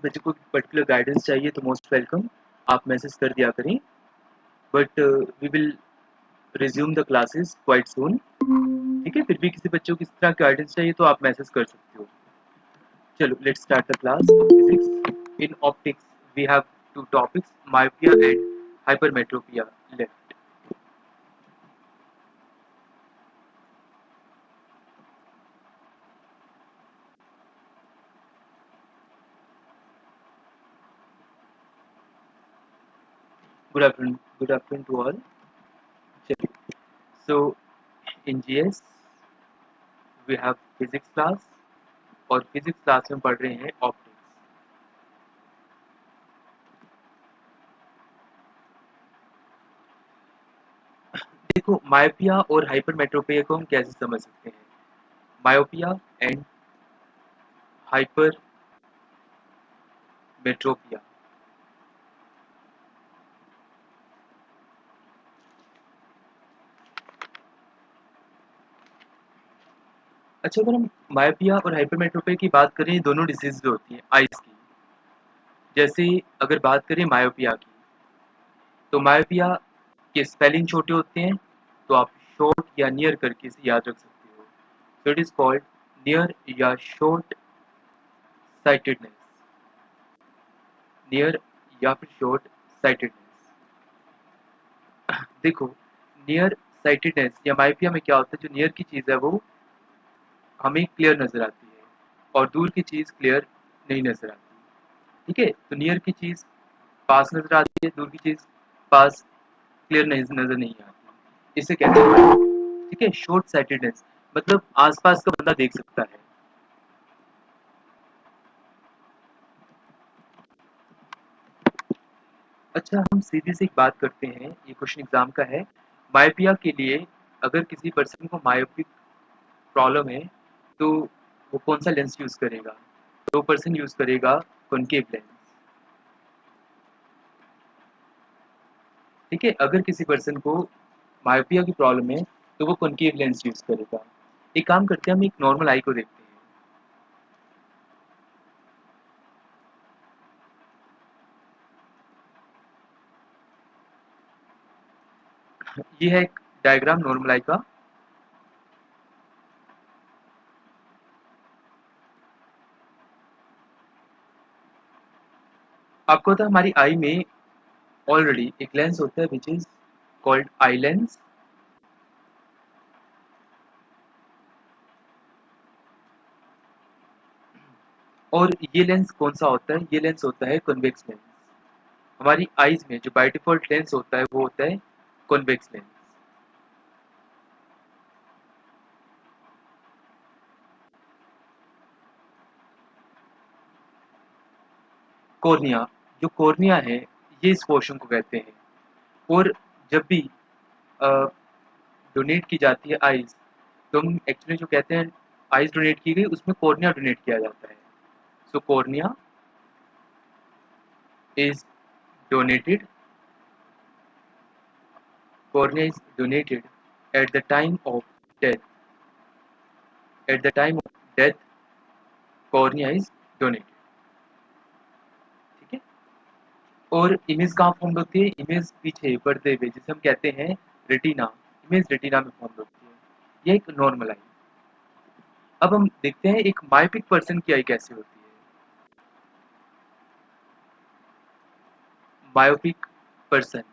बच्चे को particular guidance चाहिए तो मोस्ट वेलकम, आप मैसेज कर दिया करें। But we will resume the classes quite soon. ठीक है, फिर भी किसी बच्चों को किस तरह गाइडेंस चाहिए तो आप मैसेज कर सकते हो। चलो let's start the class of physics. In optics we have two topics, myopia and hypermetropia left. Good afternoon to all. चलिए, so in GS we have physics class, और फिजिक्स क्लास में पढ़ रहे हैं ऑप्टिक्स। देखो, मायोपिया और hypermetropia को हम कैसे समझ सकते हैं। Myopia and hypermetropia. अच्छा, अगर हम मायोपिया और हाइपरमेट्रोपिया की बात करें, दोनों डिजीज होती हैं आइज की। जैसे अगर बात करें मायोपिया की, तो मायोपिया के स्पेलिंग छोटे होते हैं, तो आप शॉर्ट या नियर करके इसे याद रख सकते हो। So it is called near या शॉर्ट साइटेडनेस। नियर या फिर शॉर्ट साइटेडनेस। देखो, नियर साइटेडनेस या मायोपिया में क्या होता है, जो नियर की चीज़ है वो हमें क्लियर नज़र आती है, और दूर की चीज़ क्लियर नहीं नज़र आती। ठीक है, तो नियर की चीज़ पास नज़र आती है, दूर की चीज़ पास क्लियर नज़र नहीं आती। इसे कहते हैं। ठीक है, शॉर्ट साइटेडनेस मतलब आसपास का बंदा देख सकता है। अच्छा, हम सीधी सी एक बात करते हैं, ये क्वेश्चन एग्जाम का है। मायोपिया के लिए अगर किसी पर्सन को मायोपिक प्रॉब्लम है, तो वो कौन सा लेंस यूज करेगा? तो पर्सन यूज करेगा कॉनकेव लेंस। ठीक है, अगर किसी पर्सन को मायोपिया की प्रॉब्लम है तो वो कॉनकेव लेंस यूज करेगा। एक काम करते हैं, हम एक नॉर्मल आई को देखते हैं। ये है एक डायग्राम नॉर्मल आई का। आपको पता है हमारी आई में ऑलरेडी एक लेंस होता है which is called eye lens. और ये लेंस कौन सा होता है? ये लेंस होता है कॉन्वेक्स लेंस। हमारी आईज में जो बाय डिफॉल्ट लेंस होता है वो होता है कॉन्वेक्स लेंस। कॉर्निया, जो कॉर्निया है ये इस पोर्शन को कहते हैं। और जब भी डोनेट की जाती है आइज, तो हम एक्चुअली जो कहते हैं आइज डोनेट की गई, उसमें कॉर्निया डोनेट किया जाता है। So cornea is donated, cornea is donated at the time of death. At the time of death, cornea is donated. ठीक है, और इमेज कहाँ फॉर्म होती है? इमेज पीछे पर्दे पे, जिसे हम कहते हैं रेटिना। इमेज रेटिना में फॉर्म होती है। ये एक नॉर्मल आई। अब हम देखते हैं एक मायोपिक पर्सन की आई कैसे होती है। मायोपिक पर्सन,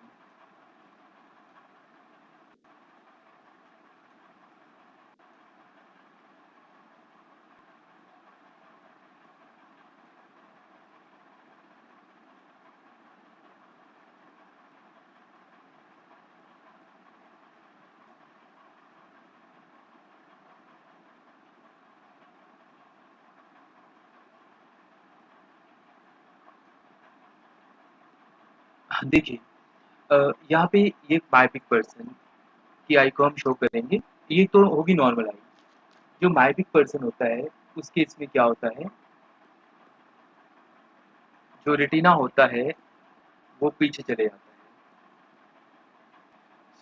देखिए, यहाँ पे ये मायोपिक पर्सन की आई को हम शो करेंगे। ये तो होगी नॉर्मल आई। जो मायोपिक पर्सन होता है उस केस में क्या होता है, जो रेटिना होता है वो पीछे चले जाता है।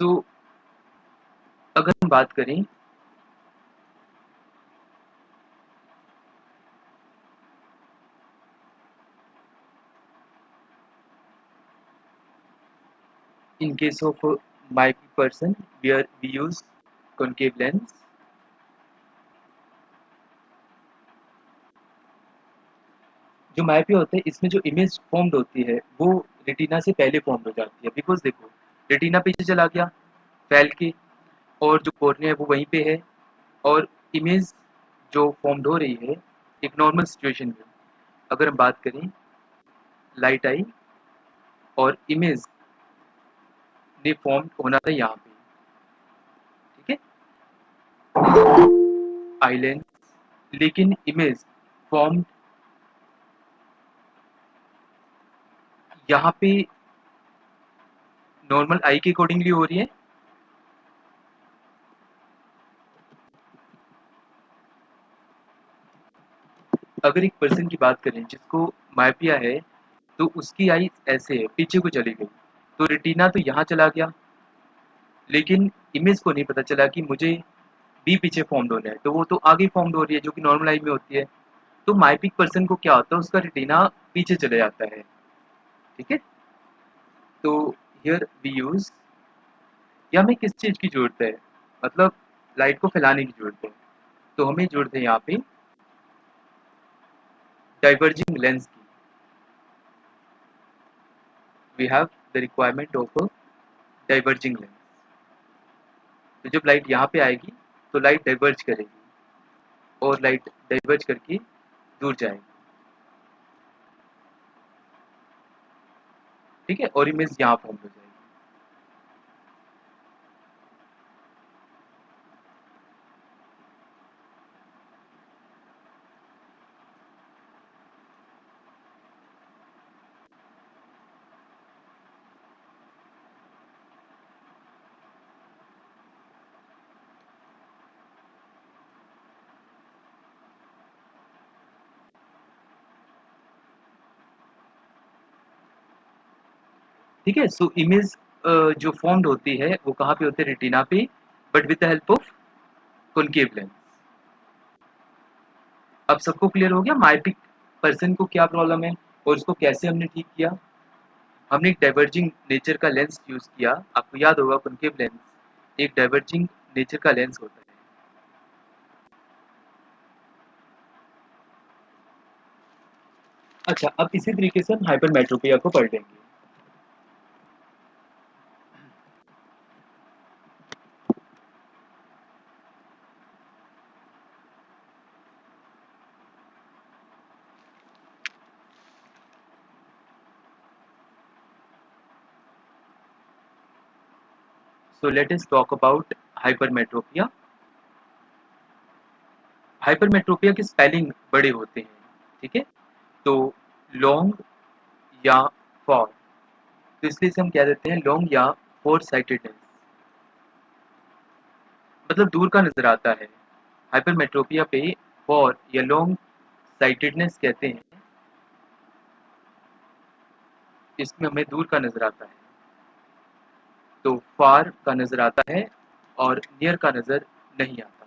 सो अगर हम बात करें, In case of myopic person, where we use concave lens, जो मायोपिया होता है इसमें जो इमेज फॉर्म्ड होती है वो रेटिना से पहले फॉर्म्ड हो जाती है, बिकॉज देखो रेटिना पीछे चला गया फैल के, और जो कॉर्निया है वो वहीं पे है, और इमेज जो फॉर्म्ड हो रही है एक नॉर्मल सिचुएशन में, अगर हम बात करें लाइट आई और इमेज ने फॉर्म होना था यहाँ पे, ठीक है, आई लेंस, लेकिन इमेज फॉर्म यहाँ पे नॉर्मल आई के अकॉर्डिंगली हो रही है। अगर एक पर्सन की बात करें जिसको मायोपिया है, तो उसकी आई ऐसे है, पीछे को चली गई, तो रेटिना तो यहाँ चला गया, लेकिन इमेज को नहीं पता चला कि मुझे बी पीछे फॉर्म्ड होना है, तो वो तो आगे फॉर्म्ड हो रही है जो कि नॉर्मल आई में होती है। तो मायोपिक पर्सन को क्या होता है, उसका रेटिना पीछे चले जाता है, ठीक है। तो हियर वी यूज, या हमें किस चीज की जरूरत है, मतलब लाइट को फैलाने की जरूरत है, तो हमें जरूरत है यहाँ पे डाइवर्जिंग लेंस की। We have the requirement of a diverging lens. तो जब लाइट यहाँ पे आएगी तो लाइट डाइवर्ज करेगी, और लाइट डाइवर्ज करके दूर जाएगी, ठीक है, और इमेज यहाँ फॉर्म हो जाएगी। ठीक है, सो इमेज जो फॉर्म्ड होती है वो कहाँ पे होती है, रेटिना पे, but with the help of concave lens. अब सबको क्लियर हो गया मायोपिक पर्सन को क्या प्रॉब्लम है और उसको कैसे हमने ठीक किया। हमने एक डाइवर्जिंग नेचर का लेंस यूज किया, आपको याद होगा कॉनकेव लेंस एक डाइवर्जिंग नेचर का लेंस होता है। अच्छा, अब इसी तरीके से हम हाइपरमेट्रोपिया को पढ़ लेंगे। So let us talk about hypermetropia. Hypermetropia के स्पेलिंग बड़े होते हैं, ठीक है, तो लॉन्ग या फॉर, तो इसलिए इसे हम क्या देते हैं, लॉन्ग या फोर साइटेडनेस, मतलब दूर का नजर आता है। हाइपरमेट्रोपिया पे फॉर या लॉन्ग साइटेडनेस कहते हैं, इसमें हमें दूर का नजर आता है, तो फार का नजर आता है और नियर का नजर नहीं आता।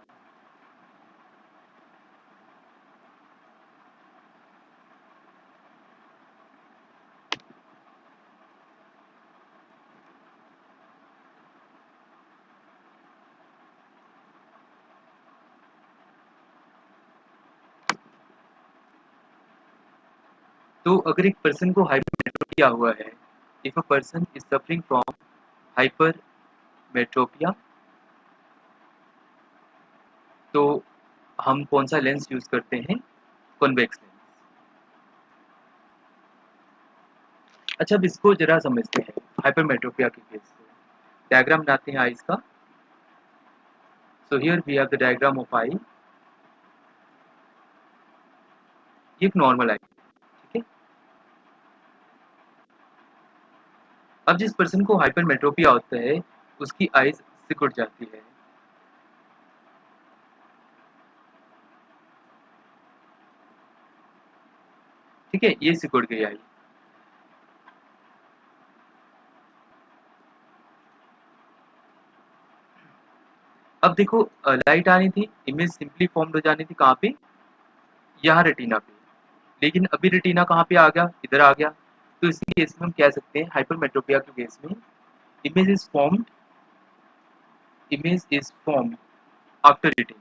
तो अगर एक पर्सन को हाइपरमेट्रोपिया हुआ है, if a person is suffering from hypermetropia, तो हम कौन सा लेंस यूज करते हैं, कॉन्वेक्स लेंस। अच्छा, अब इसको जरा समझते हैं हाइपरमेट्रोपिया के केस से। डायग्राम बनाते हैं आईज का। So here we have the diagram of eye, ये एक नॉर्मल आई, ठीक है। अब जिस पर्सन को हाइपरमेट्रोपिया होता है उसकी आईज सिकुड़ जाती है, ठीक है, ये सिकुड़ गई आई। अब देखो लाइट आनी थी, इमेज सिंपली फॉर्म्ड हो जानी थी कहाँ पे, यहाँ रेटिना पे, लेकिन अभी रेटिना कहाँ पे आ गया, इधर आ गया। तो इसी केस में हम कह सकते हैं हाइपरमेट्रोपिया के केस में image is formed after retina.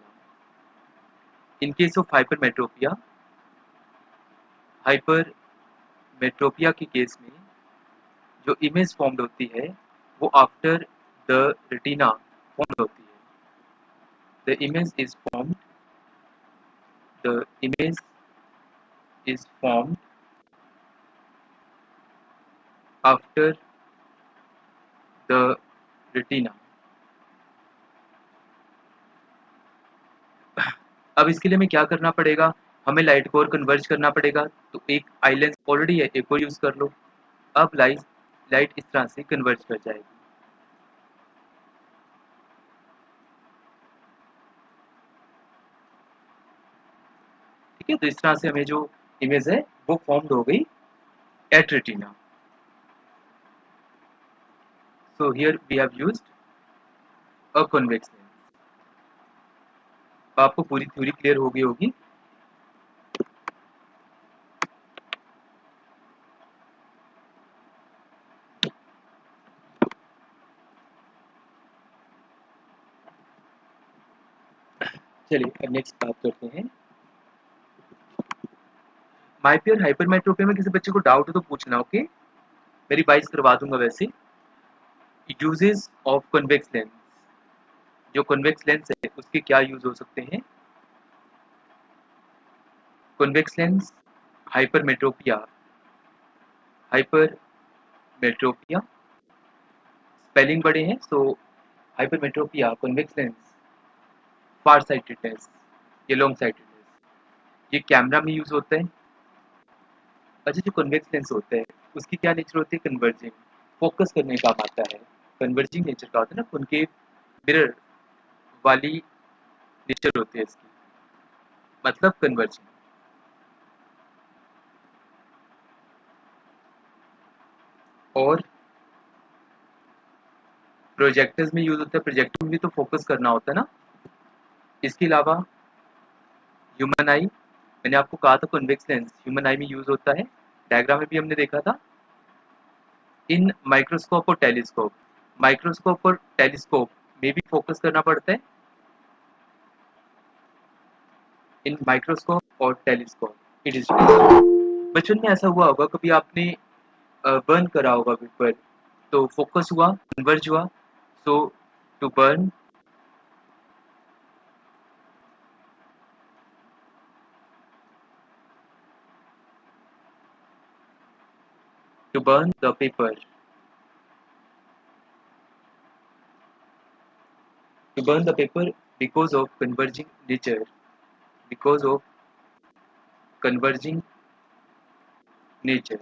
In case of hypermetropia के केस में जो इमेज फॉर्म्ड होती है वो आफ्टर द रेटिना फॉर्म्ड होती है. The image is formed after the retina. अब इसके लिए हमें क्या करना पड़ेगा, हमें लाइट को और कन्वर्ज करना पड़ेगा. तो एक आई लेंस ऑलरेडी है, एक और यूज कर लो. अब लाइट इस तरह से कन्वर्ज कर जाएगी. ठीक है, तो इस तरह से हमें जो इमेज है वो फॉर्म्ड हो गई at retina. So here we have used a convex lens. आपको पूरी थ्योरी क्लियर हो गई होगी. चलिए अब नेक्स्ट बात करते हैं. माइपी और हाइपरमेट्रोपिया में किसी बच्चे को डाउट हो तो पूछना. ओके, मैं रिवाइज करवा दूंगा. वैसे यूजेस ऑफ कन्वेक्स लेंस, जो कन्वेक्स लेंस है उसके क्या यूज हो सकते हैं. Convex lens, hypermetropia hypermetropia spelling बड़े हैं. सो hypermetropia, convex lens, far sightedness, ये लॉन्ग साइटेडनेस, ये कैमरा में यूज होता है. अच्छा, जो कन्वेक्स लेंस होता है उसकी क्या नेचर होती है, कन्वर्जिंग, फोकस करने का काम आता है. कन्वर्जिंग नेचर का होता है ना, उनके मिरर वाली नेचर होती है इसकी, मतलब कन्वर्जिंग. और प्रोजेक्टर्स में यूज होता है. प्रोजेक्टर में भी तो फोकस करना होता है ना. इसके अलावा ह्यूमन आई, मैंने आपको कहा था कन्वेक्स लेंस ह्यूमन आई में यूज होता है. डायग्राम में भी हमने देखा था. इन माइक्रोस्कोप और टेलीस्कोप, माइक्रोस्कोप और टेलीस्कोप में भी फोकस करना पड़ता है. इन माइक्रोस्कोप और टेलीस्कोप इट इज. बचपन में ऐसा हुआ होगा, कभी आपने बर्न करा होगा पेपर, तो फोकस हुआ, कन्वर्ज हुआ. So to burn, to burn the paper, to burn the paper because of converging nature, because of converging nature.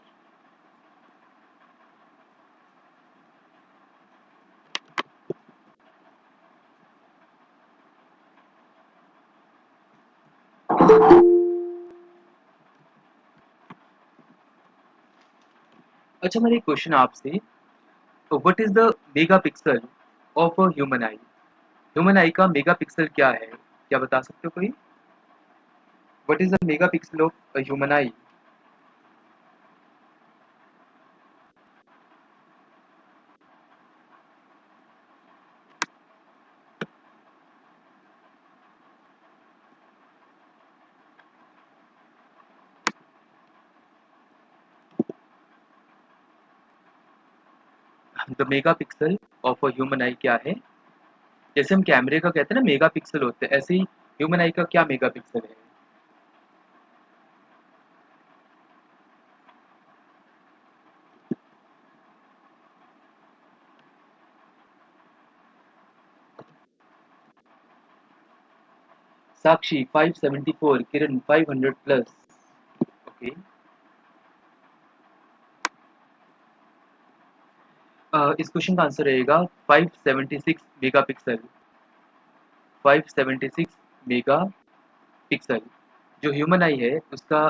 अच्छा, मेरा एक क्वेश्चन आपसे. तो what is the mega pixel of a human eye. Human eye का mega pixel क्या है, क्या बता सकते हो कोई. What is the mega pixel of a human I. The mega pixel of a human आई क्या है. जैसे हम कैमरे का कहते हैं ना मेगा पिक्सल होते हैं, ऐसे ही ह्यूमन आई का क्या मेगा पिक्सल है. साक्षी 574, किरण 500 प्लस. ओके. इस क्वेश्चन का आंसर रहेगा 576 मेगापिक्सल. 576 mega pixel. जो ह्यूमन आई है उसका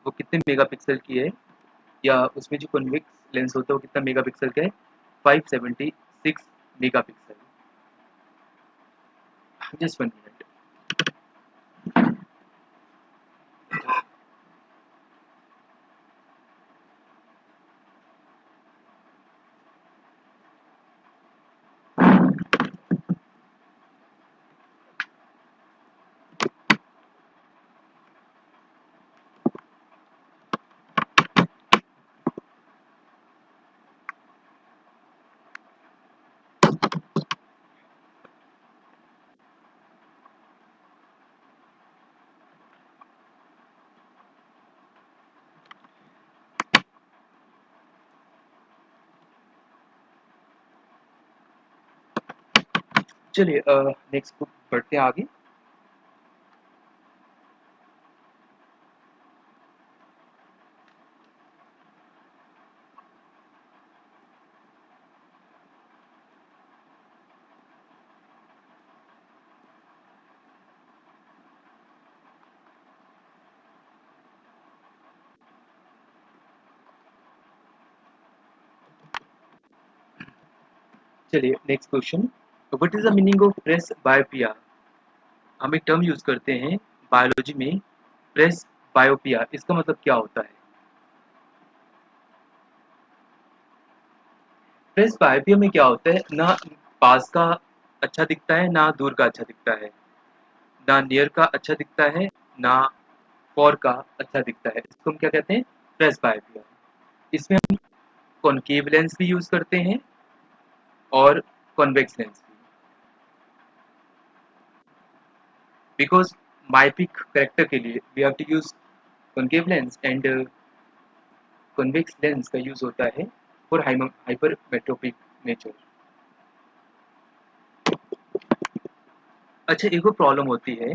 वो कितने मेगापिक्सल की है, या उसमें जो कन्वेक्स लेंस होता है वो कितना मेगापिक्सल का है, 576 मेगापिक्सल. Just 1 minute. चलिए नेक्स्ट बुक बढ़ते हैं आगे। चलिए next question, what is the meaning of presbyopia? हम एक टर्म यूज करते हैं बायोलॉजी में, प्रेस बायोपिया, इसका मतलब क्या होता है? प्रेस बायोपिया में क्या होता है, ना पास का अच्छा दिखता है ना दूर का अच्छा दिखता है, ना नियर का अच्छा दिखता है ना फॉर का अच्छा दिखता है, इसको हम क्या कहते हैं? Presbyopia. इसमें हम कॉनकेव लेंस भी यूज करते हैं और कॉन्वेक्स लेंस भी, बिकॉज माइपिक करेक्टर के लिए we have to use concave lens and convex lens का यूज होता है फॉर हाइपर मेट्रोपिक नेचर। अच्छा, एक और प्रॉब्लम होती है,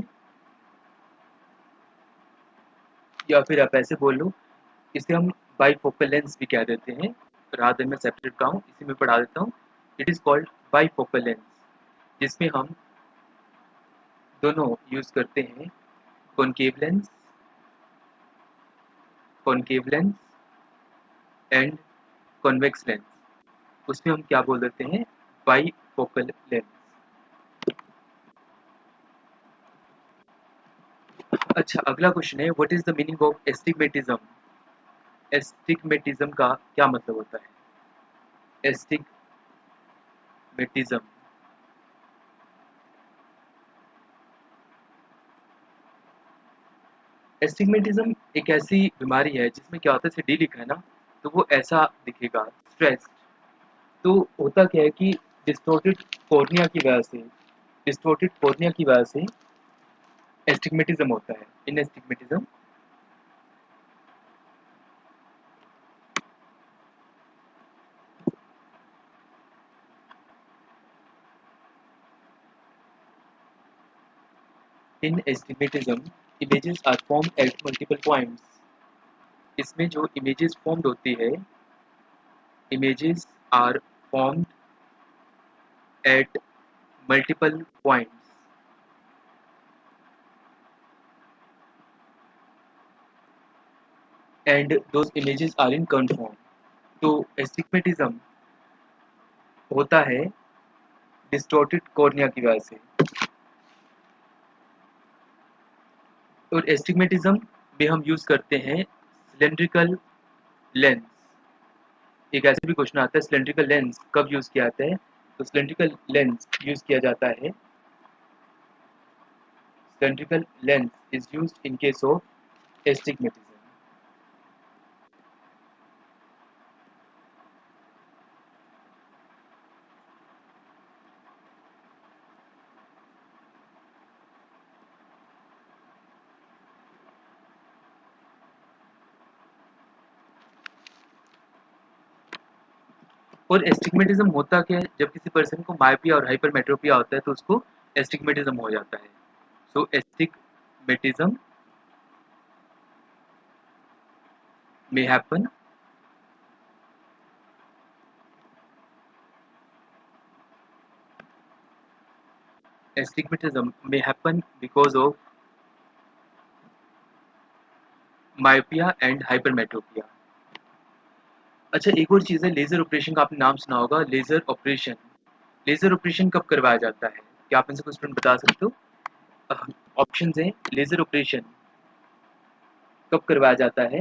या फिर आप ऐसे बोल लो, इसे हम बाईफोकल लेंस भी कह देते हैं। राधे में सेपरेट का हूँ, इसी में पढ़ा देता हूँ। It is called bifocal lens, जिसमें हम दोनों यूज करते हैं, concave lens, concave lens and convex lens. उसमें हम क्या बोल देते हैं? Bifocal lens. अच्छा, अगला क्वेश्चन है, what is the meaning of astigmatism? Astigmatism का क्या मतलब होता है? एस्टिग्मेटिज्म, एस्टिग्मेटिज्म एक ऐसी बीमारी है जिसमें क्या होता है, जैसे डी लिखा है ना, तो वो ऐसा दिखेगा, स्ट्रेस। तो होता क्या है कि डिस्टोर्टेड कॉर्निया की वजह से, डिस्टोर्टेड कॉर्निया की वजह से एस्टिग्मेटिज्म होता है। In astigmatism, in astigmatism images are form at multiple points. इसमें जो इमेजेस फॉर्म्ड होती है, images are formed at multiple points and those images are in confirm. तो एस्टिग्मेटिज्म होता है डिस्टॉर्टेड कॉर्निया की वजह से। और एस्टिग्मेटिज्म में हम यूज करते हैं सिलेंड्रिकल लेंस। एक ऐसे भी क्वेश्चन आता है, सिलेंड्रिकल लेंस कब यूज किया जाता है? तो सिलेंड्रिकल लेंस यूज किया जाता है, cylindrical lens is used in case of astigmatism. और एस्टिग्मेटिज्म होता क्या है, जब किसी पर्सन को मायोपिया और हाइपरमेट्रोपिया होता है तो उसको एस्टिग्मेटिज्म हो जाता है। सो astigmatism may happen, astigmatism may happen because of myopia and hypermetropia। अच्छा, एक और चीज़ है, लेजर ऑपरेशन का आपने नाम सुना होगा, लेजर ऑपरेशन। लेजर ऑपरेशन कब करवाया जाता है? क्या आप इनसे कुछ स्टूडेंट बता सकते हो? ऑप्शन हैं, लेजर ऑपरेशन कब करवाया जाता है?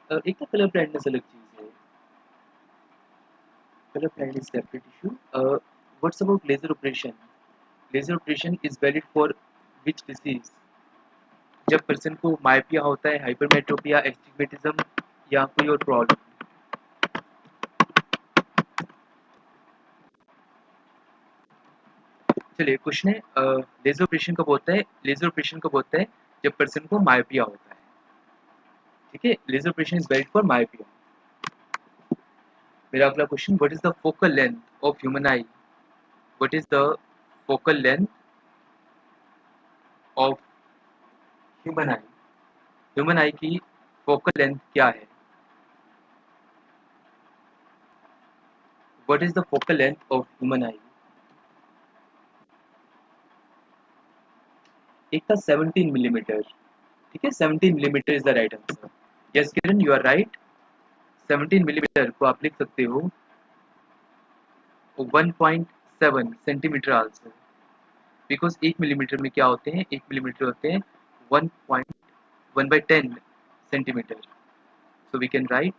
एक तो कलर ब्लाइंडनेस अलग चीज़ है, colour blindness separate issue. What's about laser operation? Laser operation is valid for which disease? जब पर्सन को मायोपिया होता है, हाइपरमेट्रोपिया, एस्टिग्मेटिज्म या कोई और प्रॉब्लम। चलिए क्वेश्चन है, लेजर ऑपरेशन कब होता है? लेजर ऑपरेशन कब होता है? जब पर्सन को मायोपिया होता है। ठीक है, laser operation is valid for myopia. मेरा अगला question, what is the focal length of human eye? What is the focal length of human eye, human eye की फोकल लेंथ क्या है? What is the focal length of human eye? एक था 17 millimetre, ठीक है, 17 millimetre is the right answer. Yes Kiran, you are right. 17 millimetre को आप लिख सकते हो 1.7 सेंटीमीटर आल्सो, बिकॉज 1 मिलीमीटर में क्या होते हैं, 1 मिलीमीटर होते हैं 1.1/10 centimetre, so we can write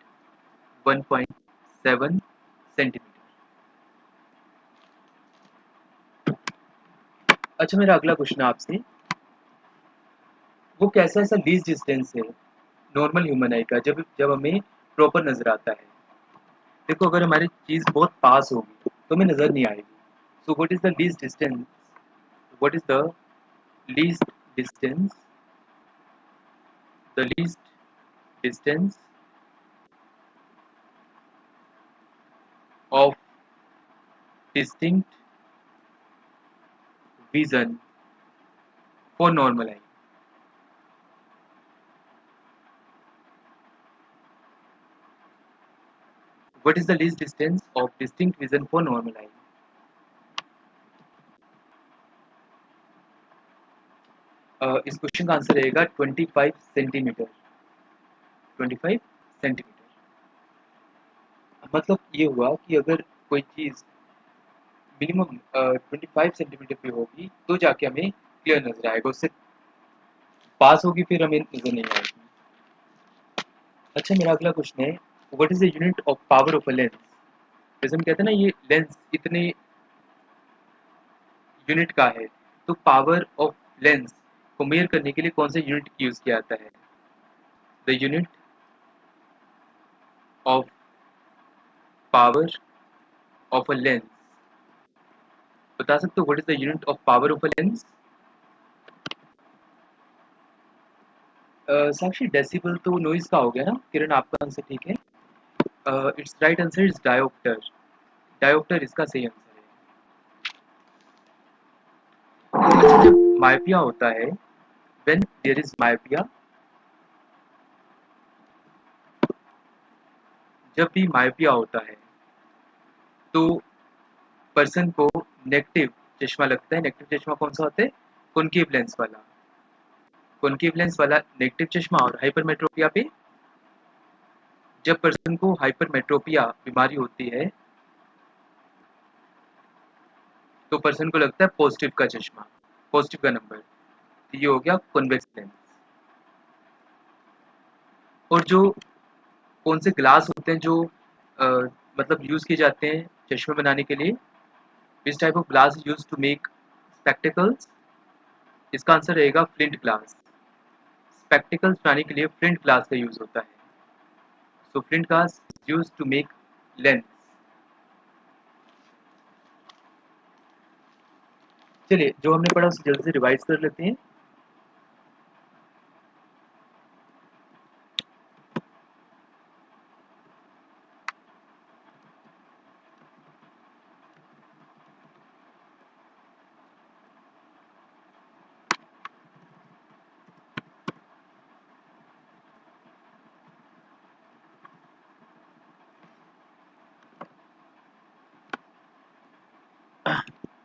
1.7 centimetre. अच्छा, मेरा अगला क्वेश्चन आपसे, वो कैसा ऐसा लीस्ट डिस्टेंस है नॉर्मल ह्यूमन आई का जब जब हमें प्रॉपर नजर आता है? देखो, अगर हमारी चीज बहुत पास होगी तो हमें नजर नहीं आएगी। So what is the least distance, what is the least distance, the least distance of distinct vision for normal eye? What is the least distance of distinct vision for normal eye? इस question का answer रहेगा 25 centimetre, 25 centimetre. मतलब ये हुआ कि अगर कोई चीज मिनिमम 25 सेंटीमीटर पे होगी तो जाके हमें क्लियर नजर आएगा, उससे पास होगी फिर हमें नजर नहीं आएगी। अच्छा, मेरा अगला क्वेश्चन है, what is the unit of power of a lens? जैसे हम कहते हैं ना, ये लेंस इतने यूनिट का है, तो पावर ऑफ लेंस को मेयर करने के लिए कौन सा यूनिट यूज किया जाता है? The unit of power of a lens, बता सकते हो what is the unit of power of a lens? Sakshi, decibel तो नॉइज का हो गया ना। किरण, आपका आंसर ठीक है। It's right answer is dioptre, dioptre इसका सही आंसर है। अच्छा, जब मायोपिया होता है, व्हेन देयर इज मायोपिया, जब भी मायोपिया होता है तो पर्सन को नेगेटिव चश्मा लगता है। नेगेटिव चश्मा कौन सा होता है? कॉनकेव लेंस वाला, कॉनकेव लेंस वाला नेगेटिव चश्मा। और हाइपरमेट्रोपिया पे, जब पर्सन को हाइपरमेट्रोपिया बीमारी होती है तो पर्सन को लगता है पॉजिटिव का चश्मा, पॉजिटिव का नंबर। तो ये हो गया कॉन्वेक्स लेंस। और जो कौन से ग्लास होते हैं जो अ, मतलब यूज किए जाते हैं चश्मे बनाने के लिए? Which type of glass use to make spectacles? इसका आंसर रहेगा फ्लिंट ग्लास। स्पेक्टिकल्स बनाने के लिए फ्लिंट ग्लास का यूज होता है। So flint glass use to make lens. चलिए, जो हमने पढ़ा उसे जल्दी से रिवाइज कर लेते हैं।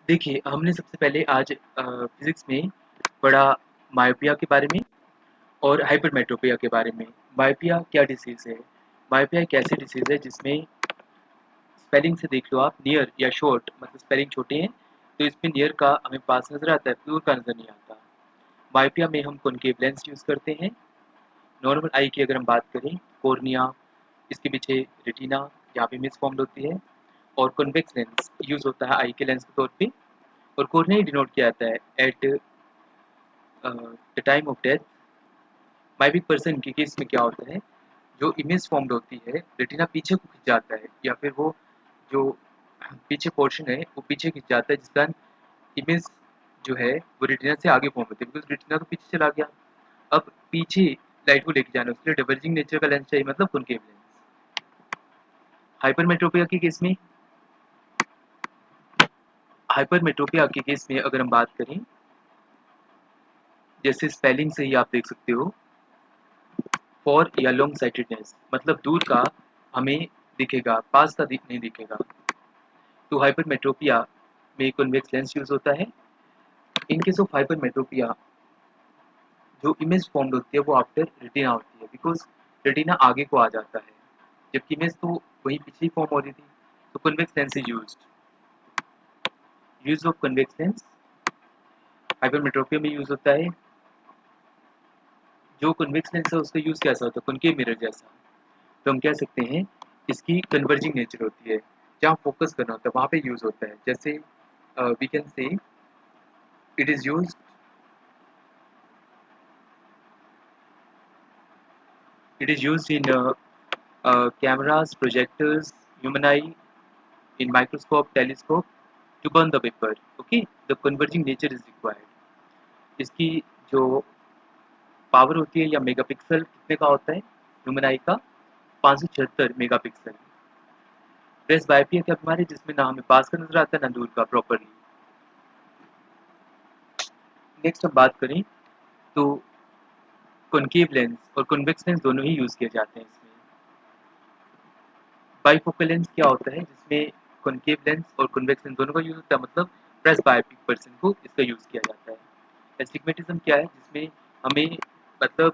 देखिए, हमने सबसे पहले आज फिजिक्स में पढ़ा मायोपिया के बारे में और हाइपरमेट्रोपिया के बारे में। मायोपिया क्या डिसीज है? मायोपिया एक ऐसी डिसीज है जिसमें, स्पेलिंग से देख लो आप, नियर या शॉर्ट, मतलब स्पेलिंग छोटे हैं तो इसमें नियर का हमें पास नजर आता है, दूर का नजर नहीं आता। मायोपिया में हम कॉनकेव लेंस यूज करते हैं। नॉर्मल आई की अगर हम बात करें, कॉर्निया, इसके पीछे रेटिना, यहाँ पे मिस फॉर्म्ड होती है। और कॉन्वेक्स लेंस यूज होता है आई के लेंस के तौर पे। और कॉर्निया डिनोट किया जाता है at the time of death. माइबिक पर्सन के केस में क्या होता है, जो इमेज फॉर्म्ड होती है, रेटिना पीछे को खिंच जाता है, या फिर वो जो पीछे पोर्शन है वो पीछे खिंच जाता है, जिसका इमेज जो है वो रेटिना से आगे फॉर्म होती है, बिकॉज रेटिना तो पीछे चला गया। अब पीछे लाइट को लेके जाना, उसके लिए डाइवर्जिंग नेचर का लेंस चाहिए, मतलब कॉनकेव लेंस। हाइपरमेट्रोपिया के केस में हाइपरमेट्रोपिया के केस में अगर हम बात करें, जैसे स्पेलिंग से ही आप देख सकते हो, फॉर या लॉन्ग साइटेडनेस, मतलब दूर का हमें दिखेगा, पास का नहीं दिखेगा। तो हाइपरमेट्रोपिया में कॉन्वेक्स लेंस यूज होता है। इन केस ऑफ हाइपरमेट्रोपिया जो इमेज फॉर्म होती है वो आफ्टर रेटिना होती है, बिकॉज रेटिना आगे को आ जाता है, जबकि इमेज तो वही पीछे ही फॉर्म हो रही थी। तो convex lens is use of convex lens hypermetropia में यूज होता है। जो कन्वेक्स लेंस है उसका यूज कैसा होता है, कॉनकेव मिरर जैसा। तो हम कह सकते हैं इसकी कन्वर्जिंग नेचर होती है, जहाँ फोकस करना होता है वहाँ पे यूज होता है। जैसे we can say it is use it is used in cameras, projectors, human eye, in microscope, telescope to burn the paper. Okay, the converging nature is required. इसकी जो पावर होती है या मेगापिक्सल कितने का होता है ह्यूमन आई का, 576 मेगापिक्सल। प्रेस बायोपिया क्या बीमारी जिसमें ना हमें पास का नजर आता है ना दूर का प्रॉपरली। नेक्स्ट हम बात करें तो कॉनकेव लेंस और कॉन्वेक्स लेंस दोनों ही यूज किए जाते हैं इसमें। बाइफोकल लेंस क्या होता है, जिसमें कॉनकेव लेंस और कॉन्वेक्स लेंस दोनों का यूज होता है, मतलब प्रेस बायोपिक पर्सन को इसका यूज किया जाता है। एस्टिग्मेटिज्म क्या है, जिसमें हमें मतलब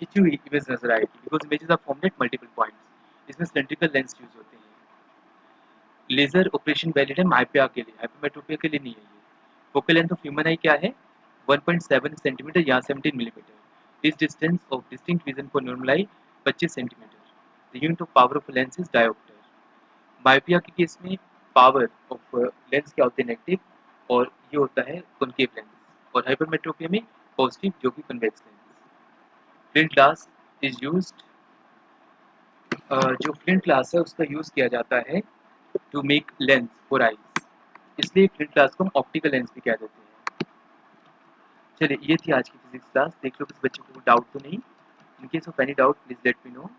खिंची हुई इमेज नजर आएगी, because images are formed at multiple points. इसमें सिलेंड्रिकल लेंस यूज होते हैं। लेजर ऑपरेशन वैलिड है माइपिया के लिए, हाइपरमेट्रोपिया के लिए नहीं है ये। फोकल लेंथ ऑफ ह्यूमन आई क्या है, 1.7 सेंटीमीटर या 17 मिलीमीटर। इस distance of distinct vision for normal I 25 centimetre. The unit of power of lens is dioptre. Myopia के केस में पावर ऑफ लेंस क्या होते हैं, नेगेटिव, और ये होता है कॉनकेव लेंस। और हाइपरमेट्रोपिया में पॉजिटिव, जो कि convex lens. Flint glass is used, जो फ्लिंट ग्लास है उसका यूज किया जाता है to make lens for eyes, इसलिए फ्लिंट ग्लास को हम ऑप्टिकल लेंस भी कह देते हैं। चलिए, ये थी आज की फिजिक्स क्लास। देख लो किसी बच्चे को डाउट तो नहीं। In case of any doubt please let me know.